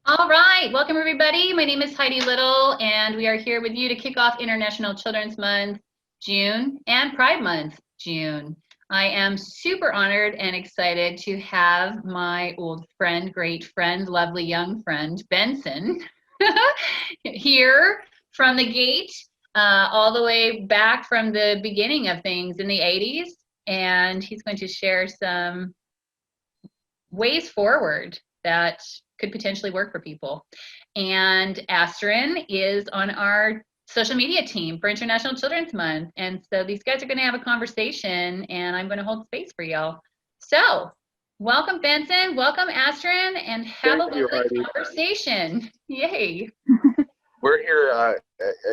All right, welcome everybody. My name is Heidi Little, and we are here with you to kick off International Children's Month, June, and Pride Month, June. I am super honored and excited to have my old friend, great friend, lovely young friend, Benson, here from the gate, all the way back from the beginning of things in the 80s. And he's going to share some ways forward that could potentially work for people. And Asterin is on our social media team for International Children's Month. And so these guys are going to have a conversation, and I'm going to hold space for y'all. So welcome, Benson. Welcome, Asterin, and have Thank a you, lovely Heidi. conversation. Yay. We're here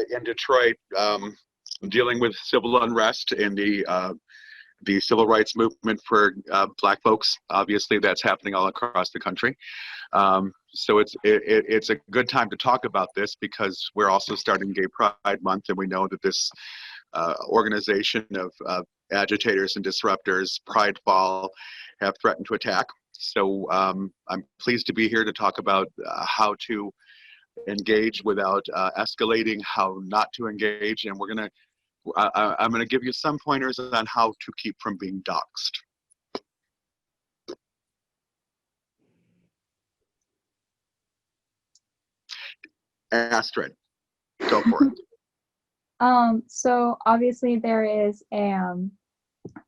in Detroit dealing with civil unrest in the civil rights movement for Black folks. Obviously, that's happening all across the country. So it's a good time to talk about this because we're also starting Gay Pride Month, and we know that this organization of agitators and disruptors, Pride Fall, have threatened to attack. So I'm pleased to be here to talk about how to engage without escalating, how not to engage, and I'm gonna give you some pointers on how to keep from being doxxed. Astrid, go for it. So obviously there is a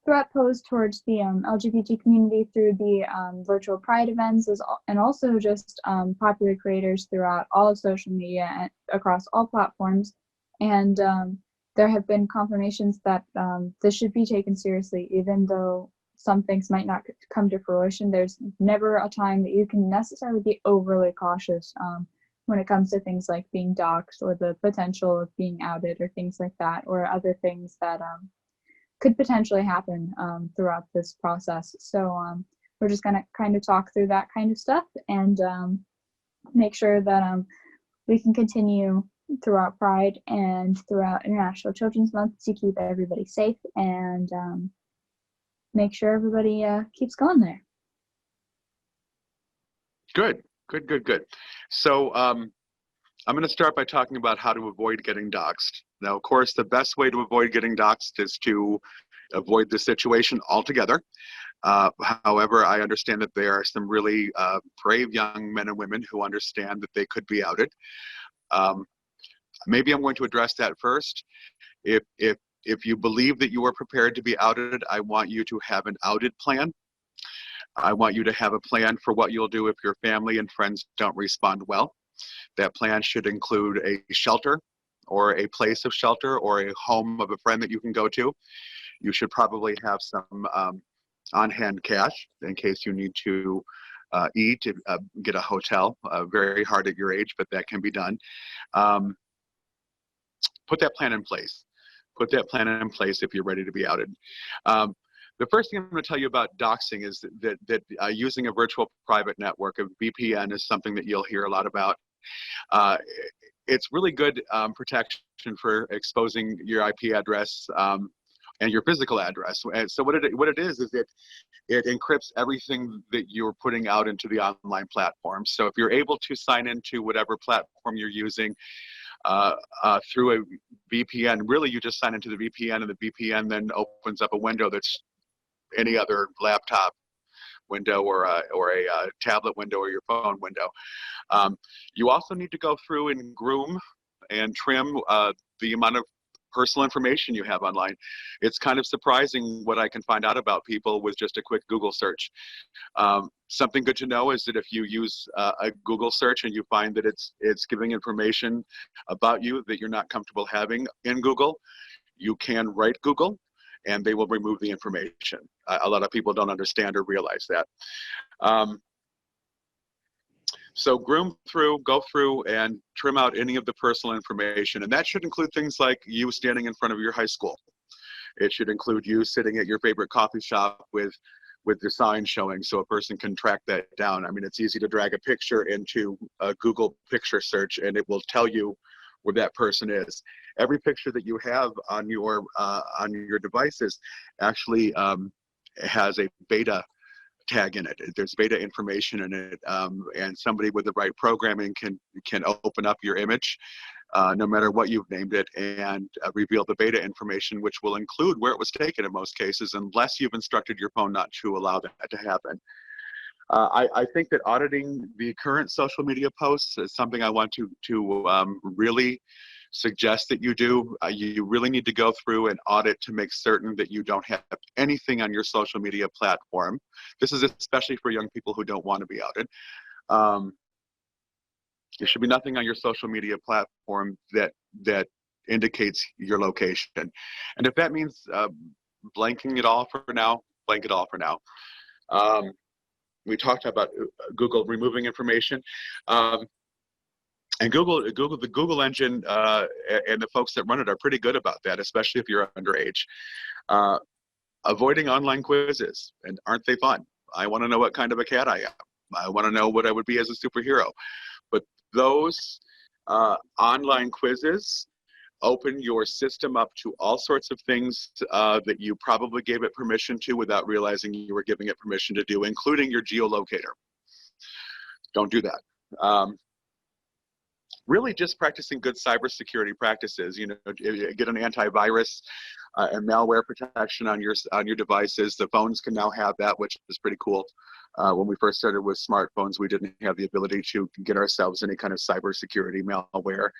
threat posed towards the LGBT community through the virtual Pride events, and also just popular creators throughout all of social media and across all platforms. And there have been confirmations that this should be taken seriously, even though some things might not come to fruition. There's never a time that you can necessarily be overly cautious when it comes to things like being doxxed or the potential of being outed or things like that, or other things that could potentially happen throughout this process. So we're just gonna kind of talk through that kind of stuff and make sure that we can continue throughout Pride and throughout International Children's Month to keep everybody safe and make sure everybody keeps going there. Good. So I'm going to start by talking about how to avoid getting doxxed. Now, of course, the best way to avoid getting doxxed is to avoid the situation altogether. However, I understand that there are some really brave young men and women who understand that they could be outed. Maybe I'm going to address that first. If you believe that you are prepared to be outed, I want you to have an outed plan. I want you to have a plan for what you'll do if your family and friends don't respond well. That plan should include a shelter or a place of shelter or a home of a friend that you can go to. You should probably have some on-hand cash in case you need to eat, get a hotel. Very hard at your age, but that can be done. Put that plan in place. Put that plan in place if you're ready to be outed. The first thing I'm going to tell you about doxing is that using a virtual private network, a VPN, is something that you'll hear a lot about. It's really good protection for exposing your IP address and your physical address. And so what it is it encrypts everything that you're putting out into the online platform. So if you're able to sign into whatever platform you're using through a VPN, really you just sign into the VPN, and the VPN then opens up a window that's any other laptop window or a tablet window or your phone window. You also need to go through and groom and trim the amount of personal information you have online. It's kind of surprising what I can find out about people with just a quick Google search. Something good to know is that if you use a Google search and you find that it's giving information about you that you're not comfortable having in Google, you can write Google and they will remove the information. A lot of people don't understand or realize that. So go through and trim out any of the personal information. And that should include things like you standing in front of your high school. It should include you sitting at your favorite coffee shop with the sign showing so a person can track that down. I mean, it's easy to drag a picture into a Google picture search and it will tell you where that person is. Every picture that you have on your devices actually has a beta tag in it. There's beta information in it, and somebody with the right programming can open up your image, no matter what you've named it, and reveal the beta information, which will include where it was taken in most cases, unless you've instructed your phone not to allow that to happen. I think that auditing the current social media posts is something I want to really suggest that you do. You really need to go through and audit to make certain that you don't have anything on your social media platform. This is especially for young people who don't want to be outed. There should be nothing on your social media platform that indicates your location. And if that means blanking it all for now, blank it all for now. We talked about Google removing information. And the Google engine and the folks that run it are pretty good about that, especially if you're underage. Avoiding online quizzes, and aren't they fun? I want to know what kind of a cat I am. I want to know what I would be as a superhero. But those online quizzes open your system up to all sorts of things that you probably gave it permission to without realizing you were giving it permission to do, including your geolocator. Don't do that. Really just practicing good cybersecurity practices. You know, get an antivirus and malware protection on your devices. The phones can now have that, which is pretty cool. When we first started with smartphones, we didn't have the ability to get ourselves any kind of cybersecurity malware.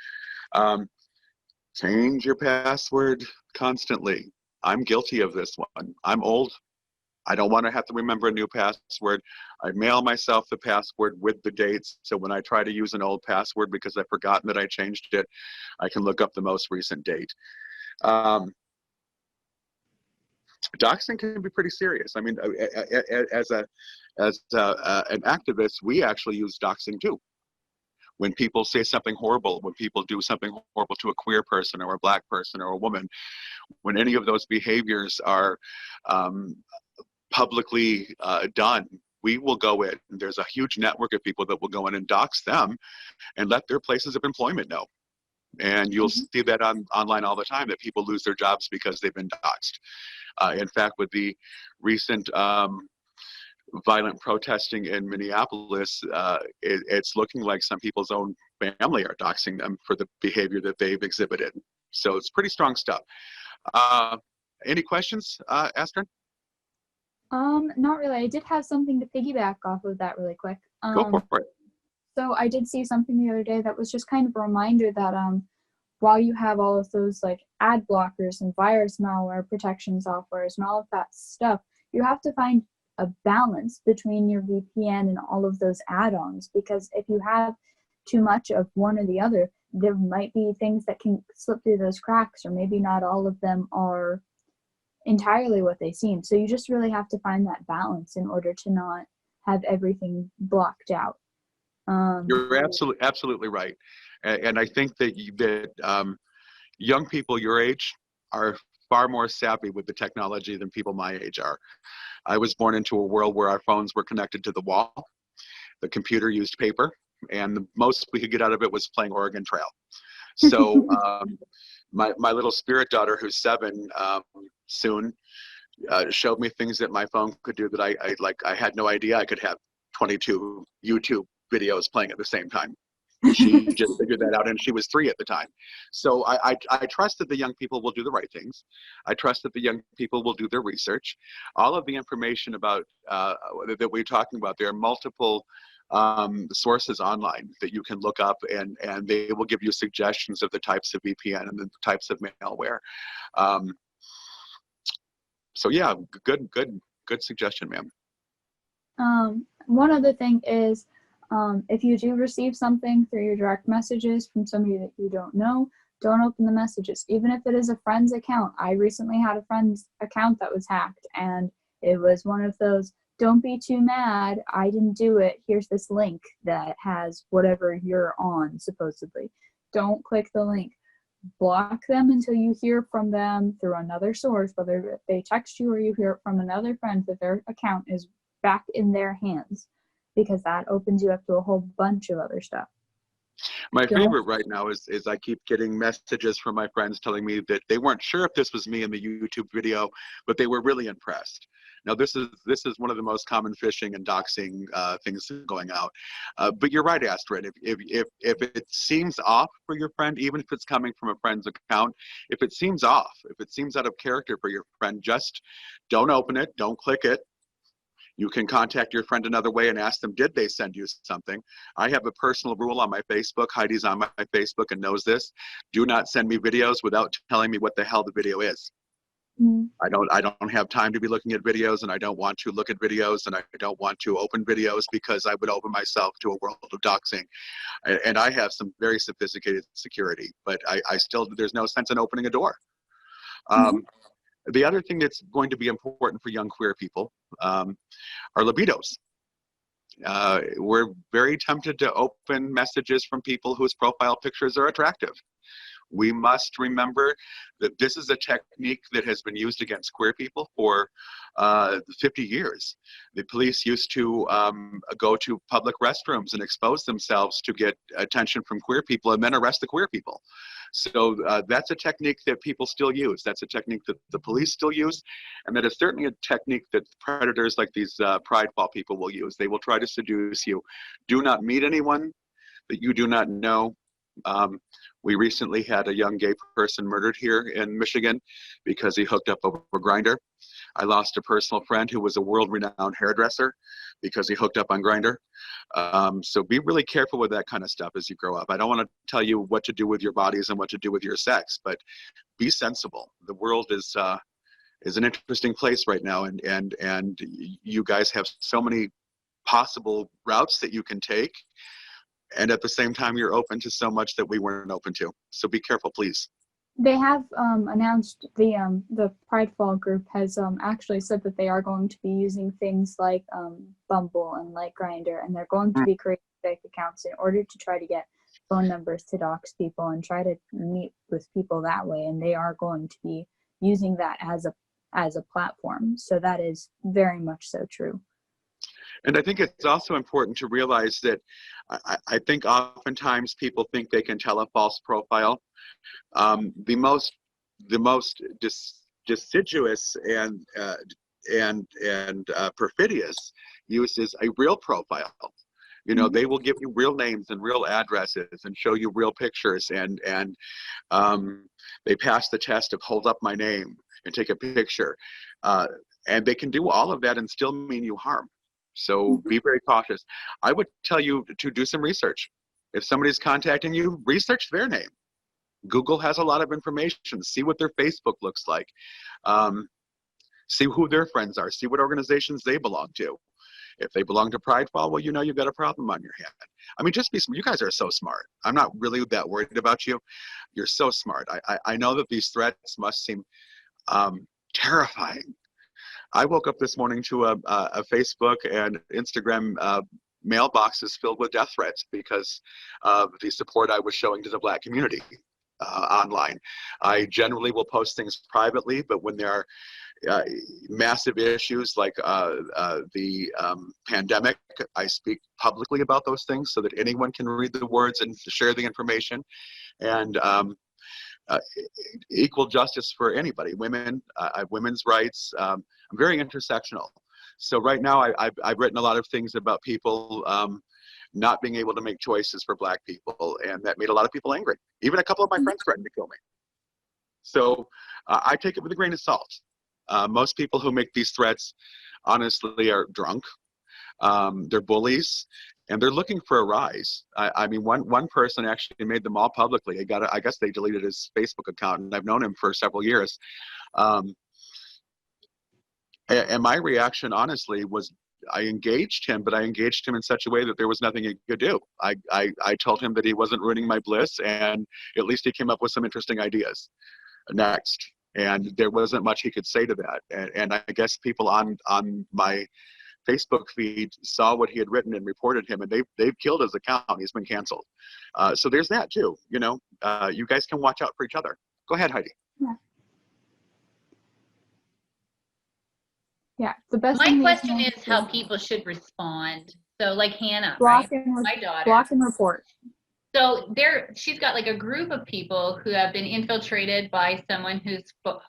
Change your password constantly. I'm guilty of this one. I'm old. I don't want to have to remember a new password. I mail myself the password with the dates, so when I try to use an old password because I've forgotten that I changed it, I can look up the most recent date. Doxing can be pretty serious. I mean, as an activist, we actually use doxing too. When people say something horrible, when people do something horrible to a queer person or a black person or a woman, when any of those behaviors are publicly done, we will go in. There's a huge network of people that will go in and dox them and let their places of employment know. And you'll see that online all the time, that people lose their jobs because they've been doxed. In fact, with the recent violent protesting in Minneapolis, it's looking like some people's own family are doxing them for the behavior that they've exhibited. So it's pretty strong stuff. Any questions, Asterin? Not really. I did have something to piggyback off of that really quick. Go for it. So I did see something the other day that was just kind of a reminder that while you have all of those like ad blockers and virus malware protection softwares and all of that stuff, you have to find a balance between your VPN and all of those add-ons, because if you have too much of one or the other, there might be things that can slip through those cracks, or maybe not all of them are entirely what they seem. So you just really have to find that balance in order to not have everything blocked out. You're absolutely right. And I think that young people your age are far more savvy with the technology than people my age are. I was born into a world where our phones were connected to the wall. The computer used paper, and the most we could get out of it was playing Oregon Trail. So my little spirit daughter, who's 7 soon, showed me things that my phone could do that I had no idea I could have 22 YouTube videos playing at the same time. She just figured that out, and she was 3 at the time. So I trust that the young people will do the right things. I trust that the young people will do their research. All of the information about that we're talking about, there are multiple sources online that you can look up, and they will give you suggestions of the types of VPN and the types of malware. So yeah, good suggestion, ma'am. One other thing is, if you do receive something through your direct messages from somebody that you don't know, don't open the messages, even if it is a friend's account. I recently had a friend's account that was hacked, and it was one of those, don't be too mad, I didn't do it, here's this link that has whatever you're on, supposedly. Don't click the link. Block them until you hear from them through another source, whether they text you or you hear it from another friend that their account is back in their hands, because that opens you up to a whole bunch of other stuff. My favorite right now is I keep getting messages from my friends telling me that they weren't sure if this was me in the YouTube video, but they were really impressed. Now, this is one of the most common phishing and doxing things going out. But you're right, Asterin. If it seems off for your friend, even if it's coming from a friend's account, if it seems off, if it seems out of character for your friend, just don't open it, don't click it. You can contact your friend another way and ask them, did they send you something? I have a personal rule on my Facebook. Heidi's on my Facebook and knows this. Do not send me videos without telling me what the hell the video is. Mm. I don't have time to be looking at videos, and I don't want to look at videos, and I don't want to open videos because I would open myself to a world of doxing. And I have some very sophisticated security, but I still, there's no sense in opening a door. The other thing that's going to be important for young queer people are libidos. We're very tempted to open messages from people whose profile pictures are attractive. We must remember that this is a technique that has been used against queer people for 50 years. The police used to go to public restrooms and expose themselves to get attention from queer people and then arrest the queer people. So that's a technique that people still use. That's a technique that the police still use. And that is certainly a technique that predators like these prideful people will use. They will try to seduce you. Do not meet anyone that you do not know. We recently had a young gay person murdered here in Michigan because he hooked up over Grindr. I lost a personal friend who was a world-renowned hairdresser because he hooked up on Grindr. So be really careful with that kind of stuff as you grow up. I don't want to tell you what to do with your bodies and what to do with your sex, but be sensible. The world is an interesting place right now, and you guys have so many possible routes that you can take. And at the same time, you're open to so much that we weren't open to. So be careful, please. They have announced, the Pridefall group has actually said that they are going to be using things like Bumble and like Grindr, and they're going to be creating fake accounts in order to try to get phone numbers to dox people and try to meet with people that way. And they are going to be using that as a platform. So that is very much so true. And I think it's also important to realize that I think oftentimes people think they can tell a false profile. The most deciduous and perfidious use is a real profile. You know, they will give you real names and real addresses and show you real pictures, and they pass the test of hold up my name and take a picture, and they can do all of that and still mean you harm. So be very cautious. I would tell you to do some research. If somebody's contacting you, research their name. Google has a lot of information. See what their Facebook looks like. See who their friends are. See what organizations they belong to. If they belong to Pridefall, well, you know you've got a problem on your hand. I mean, just be smart. You guys are so smart. I'm not really that worried about you. You're so smart. I know that these threats must seem terrifying. I woke up this morning to a Facebook and Instagram mailboxes filled with death threats because of the support I was showing to the Black community online. I generally will post things privately, but when there are massive issues like the pandemic, I speak publicly about those things so that anyone can read the words and share the information. And equal justice for anybody, women, women's rights. I'm very intersectional. So right now I've written a lot of things about people not being able to make choices for Black people, and that made a lot of people angry. Even a couple of my friends threatened to kill me. So I take it with a grain of salt. Most people who make these threats honestly are drunk. They're bullies, and they're looking for a rise. I mean, one person actually made them all publicly. I guess they deleted his Facebook account, and I've known him for several years. And my reaction, honestly, was I engaged him, but I engaged him in such a way that there was nothing he could do. I told him that he wasn't ruining my bliss, and at least he came up with some interesting ideas next. And there wasn't much he could say to that. And I guess people on my Facebook feed saw what he had written and reported him, and they've killed his account. He's been canceled. So there's that too. You know, you guys can watch out for each other. Go ahead, Heidi. Yeah, the best My thing question is how people should respond. So like Hannah, block right? My daughter. Block and report. So she's got like a group of people who have been infiltrated by someone who's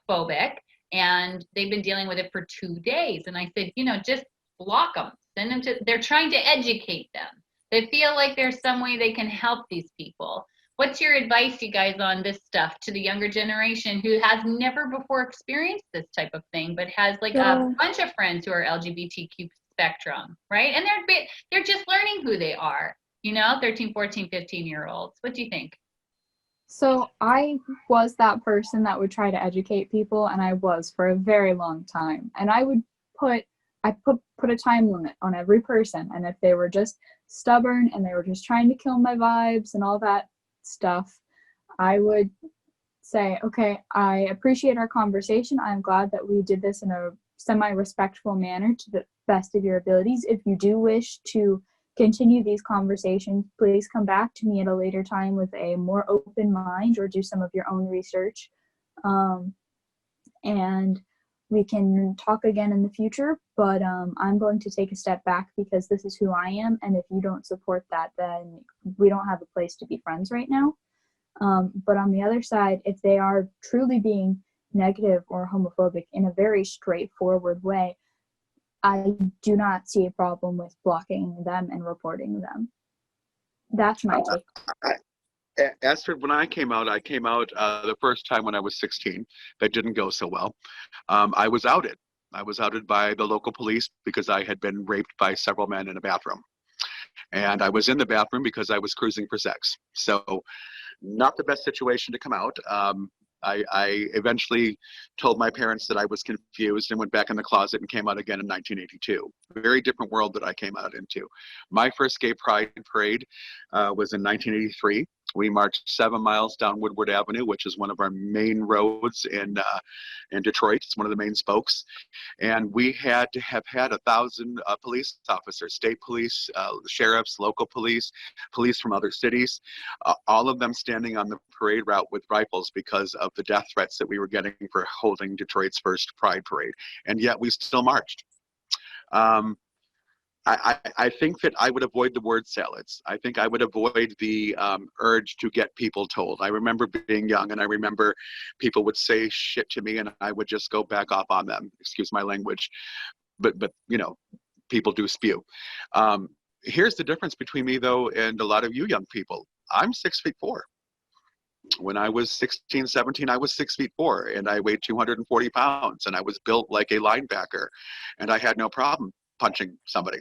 phobic, and they've been dealing with it for 2 days. And I said, just block them, send them to, they're trying to educate them. They feel like there's some way they can help these people. What's your advice, you guys, on this stuff to the younger generation who has never before experienced this type of thing, but has like a bunch of friends who are LGBTQ spectrum, right? And they're just learning who they are, 13, 14, 15-year-olds. What do you think? So I was that person that would try to educate people, and I was for a very long time. And I would put a time limit on every person, and if they were just stubborn and they were just trying to kill my vibes and all that stuff, I would say, okay, I appreciate our conversation. I'm glad that we did this in a semi-respectful manner to the best of your abilities. If you do wish to continue these conversations, please come back to me at a later time with a more open mind, or do some of your own research. And we can talk again in the future, but I'm going to take a step back because this is who I am. And if you don't support that, then we don't have a place to be friends right now. But on the other side, if they are truly being negative or homophobic in a very straightforward way, I do not see a problem with blocking them and reporting them. That's my take. Astrid, when I came out the first time when I was 16. That didn't go so well. I was outed. I was outed by the local police because I had been raped by several men in a bathroom. And I was in the bathroom because I was cruising for sex. So not the best situation to come out. I eventually told my parents that I was confused and went back in the closet and came out again in 1982. Very different world that I came out into. My first gay pride parade was in 1983. We marched 7 miles down Woodward Avenue, which is one of our main roads in Detroit. It's one of the main spokes. And we had to have had 1,000 police officers, state police, sheriffs, local police, police from other cities, all of them standing on the parade route with rifles because of the death threats that we were getting for holding Detroit's first pride parade. And yet we still marched. I think that I would avoid the word salads. I think I would avoid the urge to get people told. I remember being young, and I remember people would say shit to me and I would just go back off on them. Excuse my language. But people do spew. Here's the difference between me, though, and a lot of you young people. I'm 6'4". When I was 16, 17, I was 6'4", and I weighed 240 pounds, and I was built like a linebacker, and I had no problem punching somebody.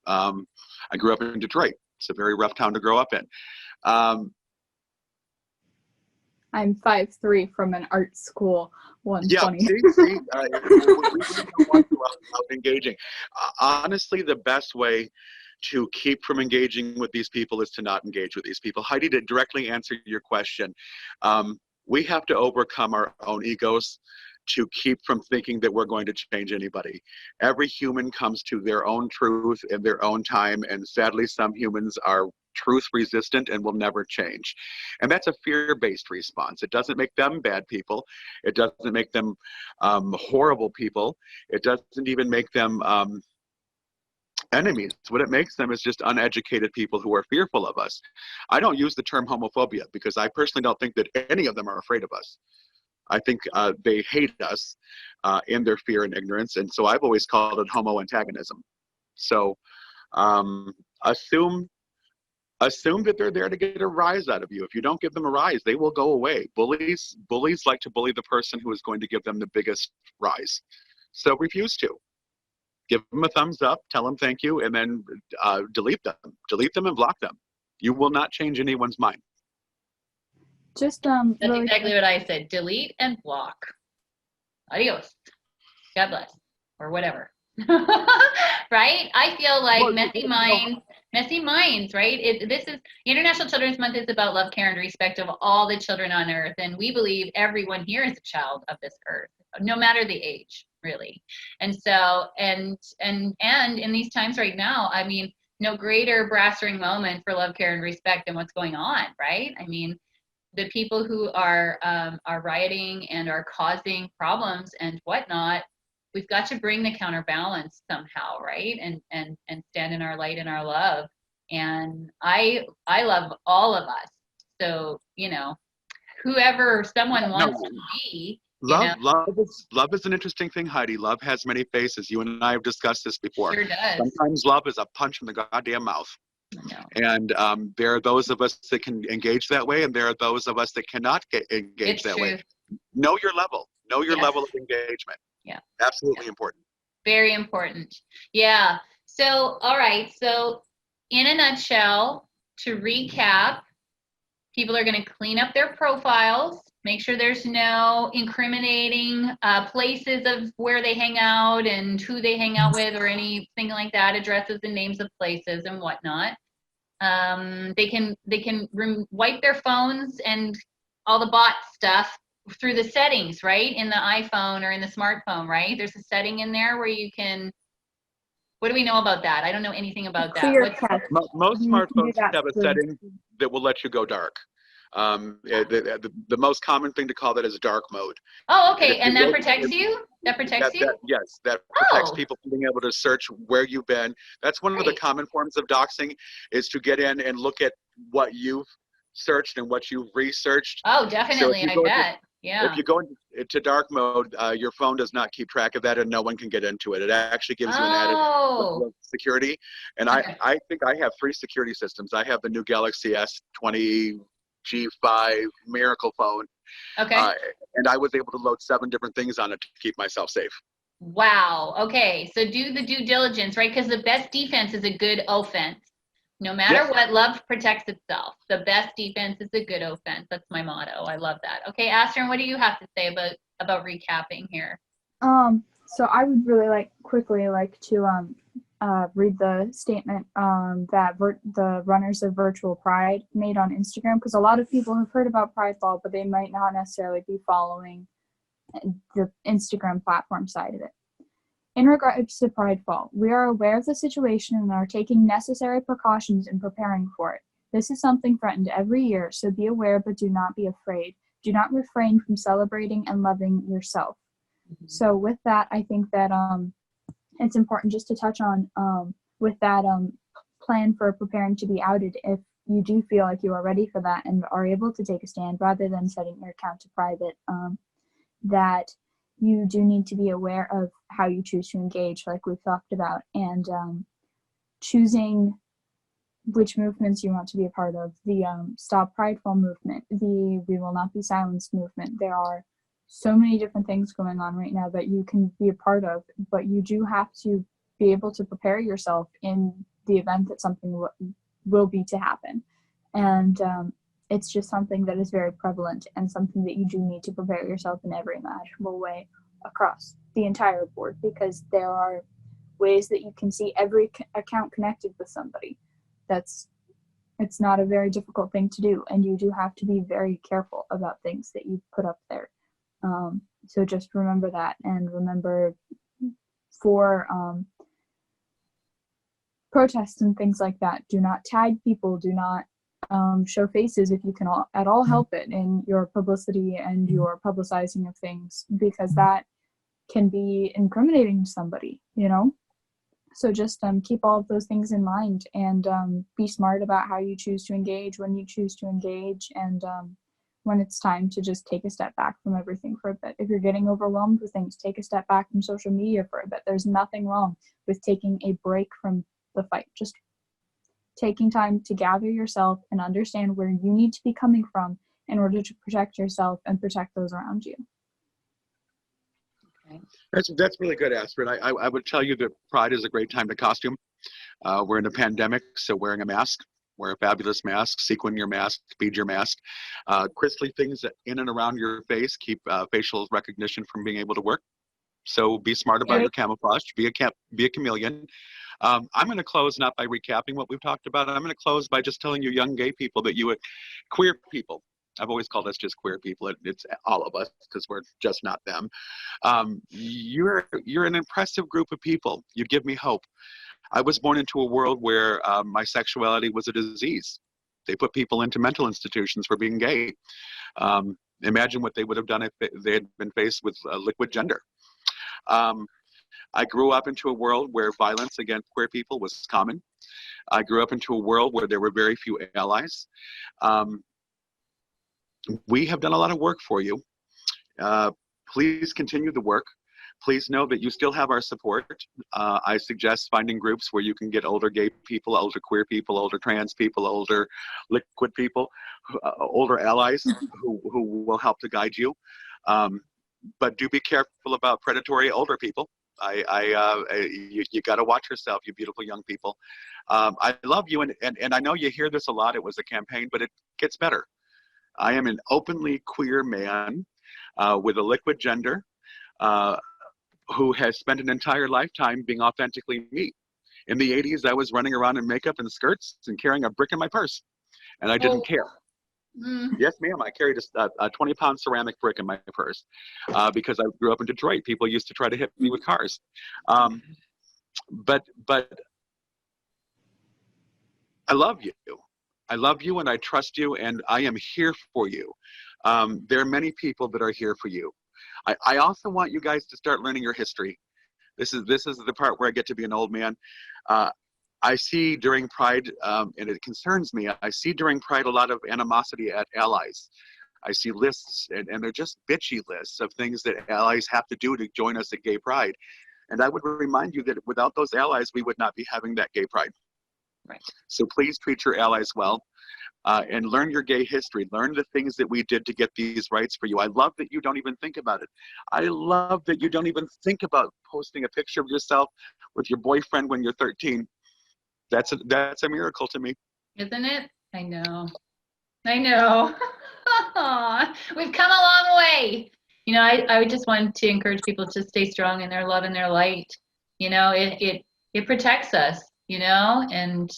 I grew up in Detroit. It's a very rough town to grow up in. I'm 5'3" from an art school, 120. Yeah, see, we want to out engaging. Honestly, the best way to keep from engaging with these people is to not engage with these people. Heidi, to directly answer your question, we have to overcome our own egos to keep from thinking that we're going to change anybody. Every human comes to their own truth in their own time, and sadly, some humans are truth resistant and will never change. And that's a fear-based response. It doesn't make them bad people. It doesn't make them horrible people. It doesn't even make them enemies. What it makes them is just uneducated people who are fearful of us. I don't use the term homophobia because I personally don't think that any of them are afraid of us. I think they hate us in their fear and ignorance, and so I've always called it homo antagonism. So assume that they're there to get a rise out of you. If you don't give them a rise, they will go away. Bullies like to bully the person who is going to give them the biggest rise. So refuse to. Give them a thumbs up, tell them thank you, and then delete them. Delete them and block them. You will not change anyone's mind. Just That's really exactly what I said. Delete and block. Adios. God bless. Or whatever. Right? I feel like messy minds, right? This is International Children's Month is about love, care, and respect of all the children on earth. And we believe everyone here is a child of this earth, no matter the age, really. And so, and in these times right now, I mean, no greater brass ring moment for love, care, and respect than what's going on, right? I mean, the people who are rioting and are causing problems and whatnot, we've got to bring the counterbalance somehow, right? And stand in our light and our love. And I love all of us. So, whoever someone wants to be, Love, love is an interesting thing, Heidi. Love has many faces. You and I have discussed this before. Sure does. Sometimes love is a punch in the goddamn mouth. No. And there are those of us that can engage that way, and there are those of us that cannot engage that way. Know your level. Know your level of engagement. Yeah. Absolutely important. Very important. Yeah. So, all right. So, in a nutshell, to recap, people are going to clean up their profiles, make sure there's no incriminating places of where they hang out and who they hang out with or anything like that, addresses and names of places and whatnot. They can wipe their phones and all the bot stuff through the settings, right? In the iPhone or in the smartphone, right? There's a setting in there where you can, what do we know about that? I don't know anything about that. Most smartphones have a setting that will let you go dark. The most common thing to call that is dark mode. Oh, okay. And that protects you? That protects you? Yes, that protects people from being able to search where you've been. That's one of the common forms of doxing, is to get in and look at what you've searched and what you've researched. Oh, definitely. I bet. Yeah. If you go into dark mode, your phone does not keep track of that, and no one can get into it. It actually gives you an added level of security. And I think I have 3 security systems. I have the new Galaxy S20 G5 miracle phone. Okay. And I was able to load 7 different things on it to keep myself safe. Wow. Okay. So do the due diligence, right? Because the best defense is a good offense. No matter what, love protects itself. The best defense is a good offense. That's my motto. I love that. Okay, Asterin, what do you have to say about recapping here? So I would really quickly like to read the statement that the runners of Virtual Pride made on Instagram, because a lot of people have heard about Pridefall, but they might not necessarily be following the Instagram platform side of it. In regards to Pridefall, we are aware of the situation and are taking necessary precautions in preparing for it. This is something threatened every year, so be aware but do not be afraid. Do not refrain from celebrating and loving yourself. So with that, I think that it's important just to touch on with that plan for preparing to be outed. If you do feel like you are ready for that and are able to take a stand, rather than setting your account to private, that you do need to be aware of how you choose to engage, like we've talked about, and choosing which movements you want to be a part of. The Stop Pridefall movement, the We Will Not Be Silenced movement. There are so many different things going on right now that you can be a part of, but you do have to be able to prepare yourself in the event that something will be to happen. And it's just something that is very prevalent and something that you do need to prepare yourself in every imaginable way across the entire board, because there are ways that you can see every account connected with somebody. It's not a very difficult thing to do, and you do have to be very careful about things that you put up there. So just remember that, and remember for protests and things like that, do not tag people, do not show faces if you can at all help it in your publicity and your publicizing of things, because that can be incriminating to somebody, So just keep all of those things in mind, and be smart about how you choose to engage, when you choose to engage, and when it's time to just take a step back from everything for a bit. If you're getting overwhelmed with things, take a step back from social media for a bit. There's nothing wrong with taking a break from the fight. Just taking time to gather yourself and understand where you need to be coming from in order to protect yourself and protect those around you. Okay. That's really good, Asterin. I would tell you that Pride is a great time to costume. We're in a pandemic, so wearing a mask, wear a fabulous mask, sequin your mask, bead your mask. Crystally things in and around your face keep facial recognition from being able to work. So be smart about your camouflage. Be a chameleon. I'm going to close not by recapping what we've talked about. I'm going to close by just telling you young gay people that queer people, I've always called us just queer people. It's all of us, because we're just not them. You're an impressive group of people. You give me hope. I was born into a world where my sexuality was a disease. They put people into mental institutions for being gay. Imagine what they would have done if they had been faced with liquid gender. I grew up into a world where violence against queer people was common. I grew up into a world where there were very few allies. We have done a lot of work for you. Please continue the work. Please know that you still have our support. I suggest finding groups where you can get older gay people, older queer people, older trans people, older liquid people, older allies who will help to guide you. But do be careful about predatory older people. You got to watch yourself, you beautiful young people. I love you, and I know you hear this a lot. It was a campaign, but it gets better. I am an openly queer man with a liquid gender who has spent an entire lifetime being authentically me. In the 80s, I was running around in makeup and skirts and carrying a brick in my purse, and I didn't care. Yes, ma'am. I carried a 20-pound ceramic brick in my purse because I grew up in Detroit. People used to try to hit me with cars. But I love you. I love you and I trust you and I am here for you. There are many people that are here for you. I also want you guys to start learning your history. This is the part where I get to be an old man. I see during Pride, and it concerns me, I see during Pride a lot of animosity at allies. I see lists, and they're just bitchy lists of things that allies have to do to join us at Gay Pride. And I would remind you that without those allies, we would not be having that Gay Pride. Right. So please treat your allies well. And learn your gay history. Learn the things that we did to get these rights for you. I love that you don't even think about it. I love that you don't even think about posting a picture of yourself with your boyfriend when you're 13. That's a miracle to me. Isn't it? I know. I know. We've come a long way. You know, I would just want to encourage people to stay strong in their love and their light. You know, it protects us, you know, and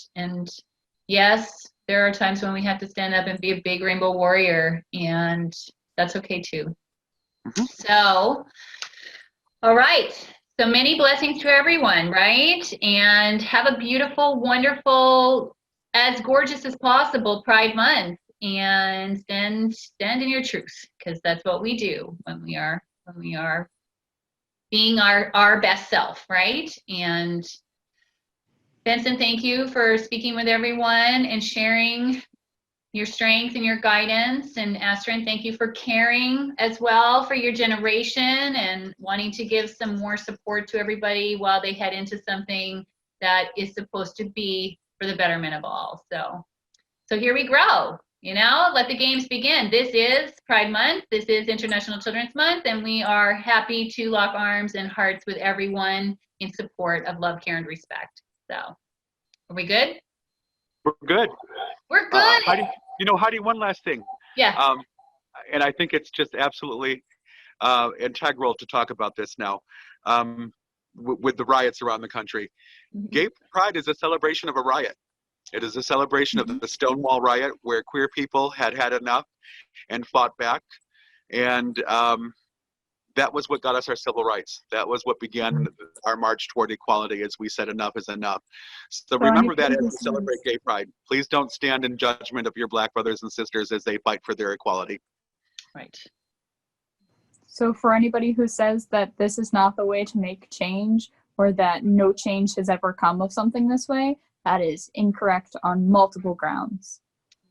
yes, there are times when we have to stand up and be a big rainbow warrior, and that's okay too. Mm-hmm. So, all right. So many blessings to everyone, right? And have a beautiful, wonderful, as gorgeous as possible Pride Month, and stand in your truth, because that's what we do when we are being our best self, right? And Benson, thank you for speaking with everyone and sharing your strength and your guidance. And Asterin, thank you for caring as well for your generation and wanting to give some more support to everybody while they head into something that is supposed to be for the betterment of all. So here we grow, you know, let the games begin. This is Pride Month. This is International Children's Month, and we are happy to lock arms and hearts with everyone in support of love, care, and respect. So, are we good? We're good. We're good. Heidi, one last thing. Yeah. And I think it's just absolutely integral to talk about this now with the riots around the country. Mm-hmm. Gay Pride is a celebration of a riot. It is a celebration of the Stonewall riot where queer people had enough and fought back. And that was what got us our civil rights. That was what began our march toward equality, as we said enough is enough. So remember that as we celebrate Gay Pride. Please don't stand in judgment of your Black brothers and sisters as they fight for their equality. Right. So for anybody who says that this is not the way to make change, or that no change has ever come of something this way, that is incorrect on multiple grounds.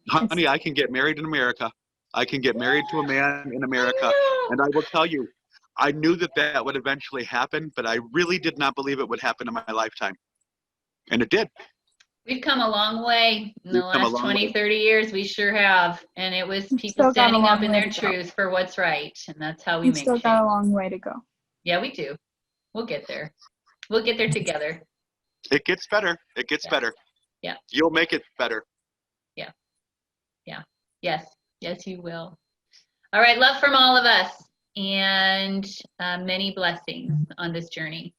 Honey, I can get married in America. I can get married to a man in America. And I will tell you, I knew that would eventually happen, but I really did not believe it would happen in my lifetime. And it did. We've come a long way in the last 20, 30 years. We sure have. And it was people standing up in their truth for what's right. And that's how we make change. We've still got a long way to go. Yeah, we do. We'll get there. We'll get there together. It gets better. It gets better. Yeah. You'll make it better. Yeah. Yeah. Yes. Yes, you will. All right. Love from all of us, and many blessings on this journey.